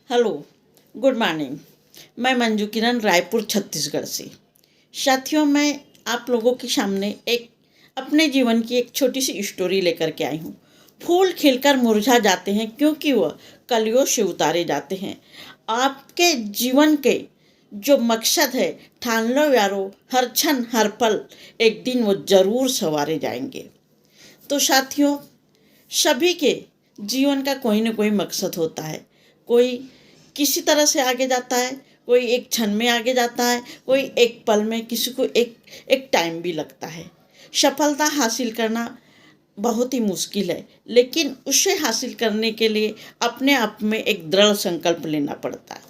Hello, good morning. मैं मंजू किरण रायपुर छत्तीसगढ़ से। साथियों, मैं आप लोगों के सामने एक अपने जीवन की एक छोटी सी स्टोरी लेकर के आई हूँ। फूल खिलकर मुरझा जाते हैं क्योंकि वह कलियों से उतारे जाते हैं। आपके जीवन के जो मकसद है, ठान लो यारो, हर क्षण हर पल एक दिन वो जरूर संवारे जाएंगे। तो साथियों, सभी के जीवन का कोई ना कोई मकसद होता है। कोई किसी तरह से आगे जाता है, कोई एक क्षण में आगे जाता है, कोई एक पल में, किसी को एक एक टाइम भी लगता है। सफलता हासिल करना बहुत ही मुश्किल है, लेकिन उसे हासिल करने के लिए अपने आप में एक दृढ़ संकल्प लेना पड़ता है।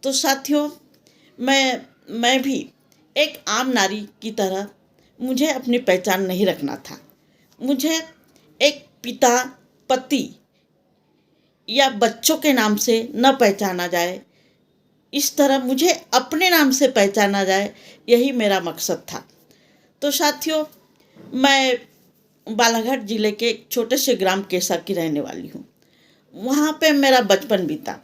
तो साथियों, मैं भी एक आम नारी की तरह मुझे अपनी पहचान नहीं रखना था। मुझे एक पिता, पति या बच्चों के नाम से न पहचाना जाए, इस तरह मुझे अपने नाम से पहचाना जाए, यही मेरा मकसद था। तो साथियों, मैं बालाघाट जिले के एक छोटे से ग्राम केसा की रहने वाली हूँ। वहाँ पे मेरा बचपन बीता।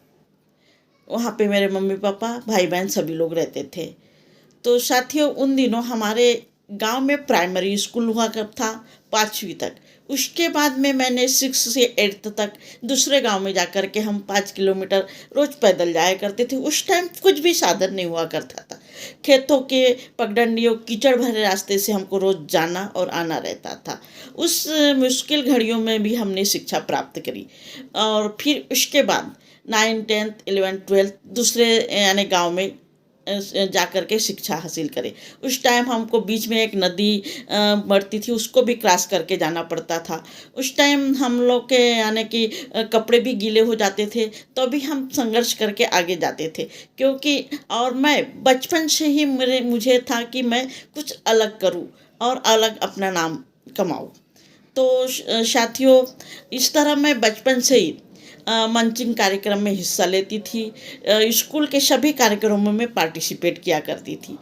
वहाँ पे मेरे मम्मी पापा, भाई बहन सभी लोग रहते थे। तो साथियों, उन दिनों हमारे गांव में प्राइमरी स्कूल हुआ करता था 5वीं तक। उसके बाद में मैंने 6 से 8 तक दूसरे गांव में जाकर के हम 5 किलोमीटर रोज पैदल जाया करते थे। उस टाइम कुछ भी साधन नहीं हुआ करता था। खेतों के पगडंडियों कीचड़ भरे रास्ते से हमको रोज जाना और आना रहता था। उस मुश्किल घड़ियों में भी हमने शिक्षा प्राप्त करी। और फिर उसके बाद 9, 10, 11, 12 दूसरे यानी गांव में जा कर के शिक्षा हासिल करें। उस टाइम हमको बीच में एक नदी बढ़ती थी, उसको भी क्रॉस करके जाना पड़ता था। उस टाइम हम लोग के यानी कि कपड़े भी गीले हो जाते थे, तो भी हम संघर्ष करके आगे जाते थे। क्योंकि और मैं बचपन से ही मुझे था कि मैं कुछ अलग करूं और अलग अपना नाम कमाऊं। तो साथियों, इस तरह मैं बचपन से ही मंचिंग कार्यक्रम में हिस्सा लेती थी। स्कूल के सभी कार्यक्रमों में पार्टिसिपेट किया करती थी।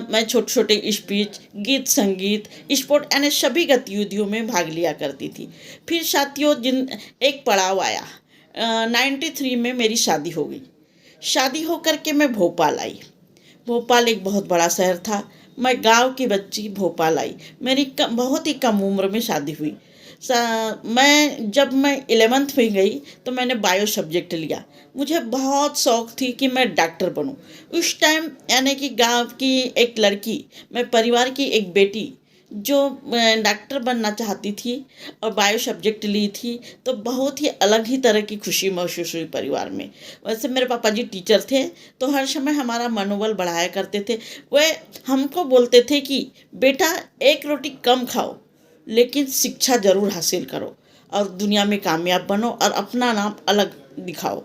मैं छोटे छोटे स्पीच, गीत संगीत, स्पोर्ट यानी सभी गतिविधियों में भाग लिया करती थी। फिर साथियों, जिन एक पड़ाव आया, 93 में मेरी शादी हो गई। शादी होकर के मैं भोपाल आई। भोपाल एक बहुत बड़ा शहर था। मैं गांव की बच्ची भोपाल आई। मेरी बहुत ही कम उम्र में शादी हुई। जब मैं 11th में गई तो मैंने बायो सब्जेक्ट लिया। मुझे बहुत शौक थी कि मैं डॉक्टर बनूं। उस टाइम यानी कि गांव की एक लड़की, मैं परिवार की एक बेटी जो डॉक्टर बनना चाहती थी और बायो सब्जेक्ट ली थी, तो बहुत ही अलग ही तरह की खुशी महसूस हुई परिवार में। वैसे मेरे पापा जी टीचर थे, तो हर समय हमारा मनोबल बढ़ाया करते थे। वे हमको बोलते थे कि बेटा, एक रोटी कम खाओ लेकिन शिक्षा जरूर हासिल करो और दुनिया में कामयाब बनो और अपना नाम अलग दिखाओ।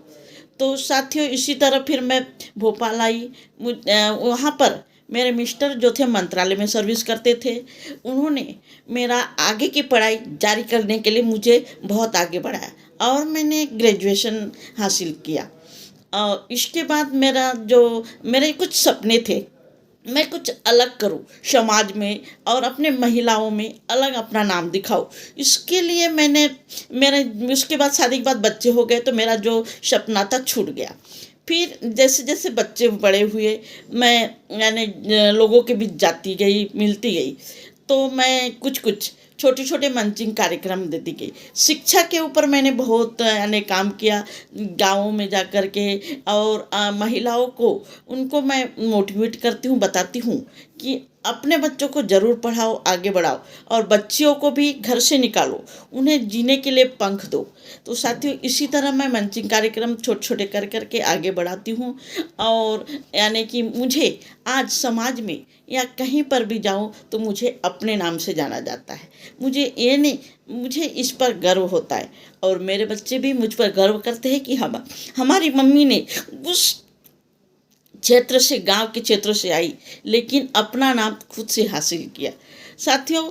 तो साथियों, इसी तरह फिर मैं भोपाल आई। वहाँ पर मेरे मिस्टर जो थे मंत्रालय में सर्विस करते थे। उन्होंने मेरा आगे की पढ़ाई जारी करने के लिए मुझे बहुत आगे बढ़ाया और मैंने ग्रेजुएशन हासिल किया। और इसके बाद मेरे कुछ सपने थे, मैं कुछ अलग करूं समाज में और अपने महिलाओं में अलग अपना नाम दिखाऊं। इसके लिए मेरे उसके बाद शादी के बाद बच्चे हो गए, तो मेरा जो सपना था छूट गया। फिर जैसे जैसे बच्चे बड़े हुए, मैं यानी लोगों के बीच जाती गई, मिलती गई, तो मैं कुछ कुछ छोटे छोटे मंचिंग कार्यक्रम देती गई। शिक्षा के ऊपर मैंने बहुत यानी काम किया गाँवों में जा कर के। और महिलाओं को, उनको मैं मोटिवेट करती हूँ, बताती हूँ कि अपने बच्चों को ज़रूर पढ़ाओ, आगे बढ़ाओ और बच्चियों को भी घर से निकालो, उन्हें जीने के लिए पंख दो। तो साथियों, इसी तरह मैं मंचिंग कार्यक्रम छोटे छोटे कर कर के आगे बढ़ाती हूँ। और यानी कि मुझे आज समाज में या कहीं पर भी जाऊँ तो मुझे अपने नाम से जाना जाता है। मुझे इस पर गर्व होता है और मेरे बच्चे भी मुझ पर गर्व करते हैं कि हमारी मम्मी ने उस क्षेत्र से, गांव के क्षेत्र से आई, लेकिन अपना नाम खुद से हासिल किया। साथियों,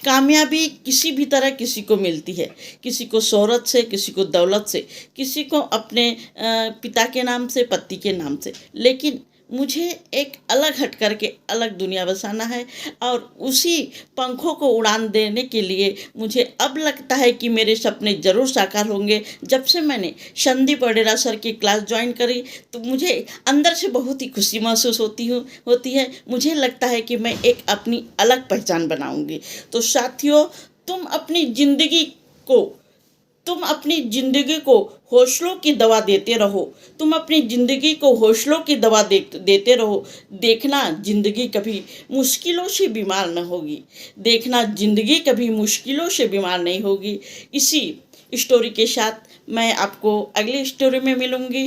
कामयाबी किसी भी तरह किसी को मिलती है, किसी को शोहरत से, किसी को दौलत से, किसी को अपने पिता के नाम से, पति के नाम से, लेकिन मुझे एक अलग हट कर के अलग दुनिया बसाना है और उसी पंखों को उड़ान देने के लिए मुझे अब लगता है कि मेरे सपने ज़रूर साकार होंगे। जब से मैंने संदीप अडेरा सर की क्लास ज्वाइन करी तो मुझे अंदर से बहुत ही खुशी महसूस होती है। मुझे लगता है कि मैं एक अपनी अलग पहचान बनाऊंगी। तो साथियों, तुम अपनी ज़िंदगी को हौसलों की दवा देते रहो। तुम अपनी ज़िंदगी को हौसलों की दवा देते रहो। देखना ज़िंदगी कभी मुश्किलों से बीमार न होगी। देखना ज़िंदगी कभी मुश्किलों से बीमार नहीं होगी। इसी स्टोरी के साथ मैं आपको अगली स्टोरी में मिलूँगी।